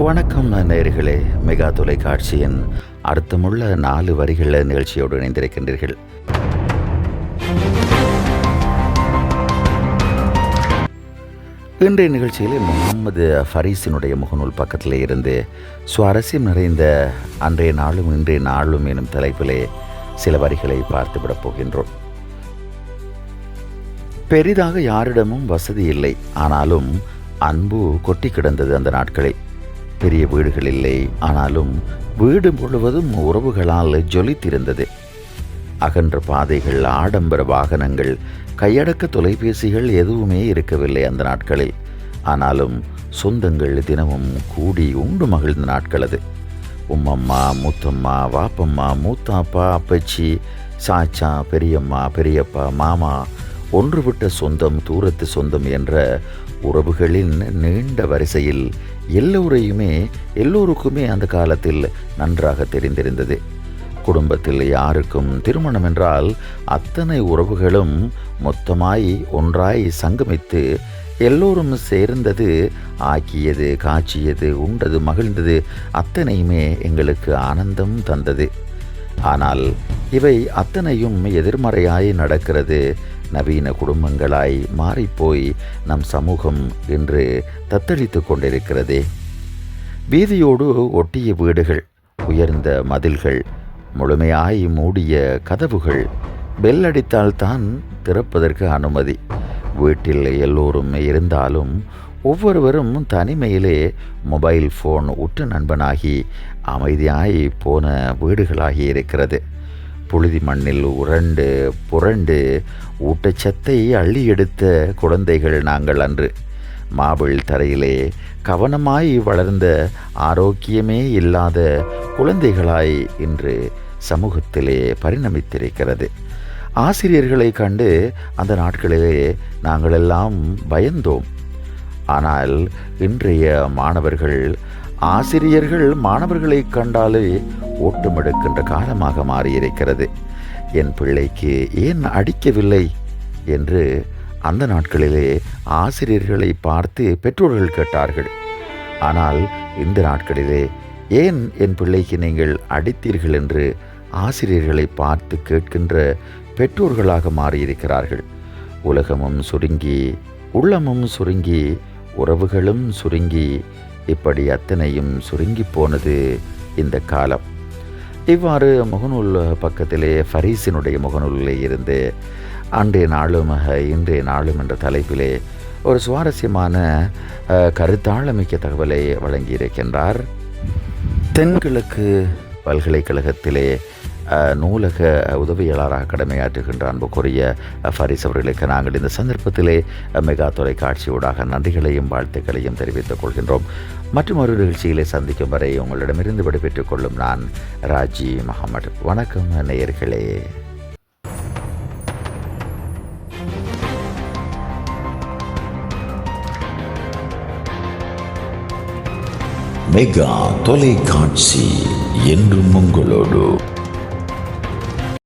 வணக்கம் நேயர்களே. மெகா தொலைக்காட்சியின் அர்த்தமுள்ள 4 வரிகள் நிகழ்ச்சியோடு இணைந்திருக்கின்றீர்கள். இன்றைய நிகழ்ச்சியிலே முகமது ஃபரீஸினுடைய முகநூல் பக்கத்திலே இருந்து சுவாரஸ்யம் நிறைந்த அன்றைய நாளும் இன்றைய நாளும் எனும் தலைப்பிலே சில வரிகளை பார்த்துவிடப் போகின்றோம். பெரிதாக யாரிடமும் வசதி இல்லை, ஆனாலும் அன்பு கொட்டி கிடந்தது அந்த நாட்களில். பெரிய வீடுகள் இல்லை, ஆனாலும் வீடு முழுவதும் உறவுகளால் ஜொலித்திருந்தது. அகன்ற பாதைகள், ஆடம்பர வாகனங்கள், கையடக்க தொலைபேசிகள் எதுவுமே இருக்கவில்லை அந்த நாட்களில். ஆனாலும் சொந்தங்கள் தினமும் கூடி உண்டு மகிழ்ந்த நாட்கள் அது. உம்மம்மா, மூத்தம்மா, வாப்பம்மா, மூத்தாப்பா, அப்பச்சி, சாச்சா, பெரியம்மா, பெரியப்பா, மாமா, ஒன்றுவிட்ட சொந்தம், தூரத்து சொந்தம் என்ற உறவுகளின் நீண்ட வரிசையில் எல்லோருக்குமே அந்த காலத்தில் நன்றாக தெரிந்திருந்தது. குடும்பத்தில் யாருக்கும் திருமணம் என்றால் அத்தனை உறவுகளும் மொத்தமாய் ஒன்றாய் சங்கமித்து எல்லோரும் சேர்ந்தது, ஆக்கியது, காய்ச்சியது, உண்டது, மகிழ்ந்தது அத்தனையுமே எங்களுக்கு ஆனந்தம் தந்தது. ஆனால் இவை அத்தனையும் எதிர்மறையாய் நடக்கிறது. நவீன குடும்பங்களாய் மாறிப்போய் நம் சமூகம் இன்று தத்தளித்து கொண்டிருக்கிறதே. வீதியோடு ஒட்டிய வீடுகள், உயர்ந்த மதில்கள், முழுமையாய் மூடிய கதவுகள், பெல் அடித்தால்தான் திறப்பதற்கு அனுமதி. வீட்டில் எல்லோரும் இருந்தாலும் ஒவ்வொருவரும் தனிமையிலே மொபைல் ஃபோன் உற்ற நண்பனாகி அமைதியாய் போன வீடுகளாகி இருக்கிறது. புழுதி மண்ணில் உரண்டு புரண்டு ஊட்டச்சத்தை அள்ளி எடுத்த குழந்தைகள் நாங்கள் அன்று. மாபிள் தரையிலே கவனமாய் வளர்ந்த ஆரோக்கியமே இல்லாத குழந்தைகளாய் இன்று சமூகத்திலே பரிணமித்திருக்கிறது. ஆசிரியர்களை கண்டு அந்த நாட்களிலே நாங்களெல்லாம் பயந்தோம். ஆனால் இன்றைய மாணவர்கள், ஆசிரியர்கள் மாணவர்களை கண்டாலே ஓட்டமெடுக்கின்ற காலமாக மாறியிருக்கிறது. என் பிள்ளைக்கு ஏன் அடிக்கவில்லை என்று அந்த நாட்களிலே ஆசிரியர்களை பார்த்து பெற்றோர்கள் கேட்டார்கள். ஆனால் இந்த நாட்களிலே ஏன் என் பிள்ளைக்கு நீங்கள் அடித்தீர்கள் என்று ஆசிரியர்களை பார்த்து கேட்கின்ற பெற்றோர்களாக மாறியிருக்கிறார்கள். உலகமும் சுருங்கி, உள்ளமும் சுருங்கி, உறவுகளும் சுருங்கி, இப்படி அத்தனையும் சுருங்கி போனது இந்த காலம். இவ்வாறு முகநூல் பக்கத்திலே ஃபரீஸினுடைய முகநூலிலே இருந்து அன்றைய நாளும் இன்றைய நாளும் என்ற தலைப்பிலே ஒரு சுவாரஸ்யமான கருத்தாழமிக்க தகவலை வழங்கியிருக்கின்றார். தென்கிழக்கு பல்கலைக்கழகத்திலே நூலக உதவியாளராக கடமையாற்றுகின்ற அன்புக்குரிய ஃபரீஸ் அவர்களுக்கு நாங்கள் இந்த சந்தர்ப்பத்திலே மெகா தொலைக்காட்சியூடாக நன்றிகளையும் வாழ்த்துக்களையும் தெரிவித்துக் கொள்கின்றோம். மற்றும் ஒரு நிகழ்ச்சியிலே சந்திக்கும் வரை உங்களிடமிருந்து விடைபெற்றுக் கொள்ளும் நான் ராஜி முகமது. வணக்கம் நேயர்களே. மெகா தொலைக்காட்சி என்றும் உங்களோடு.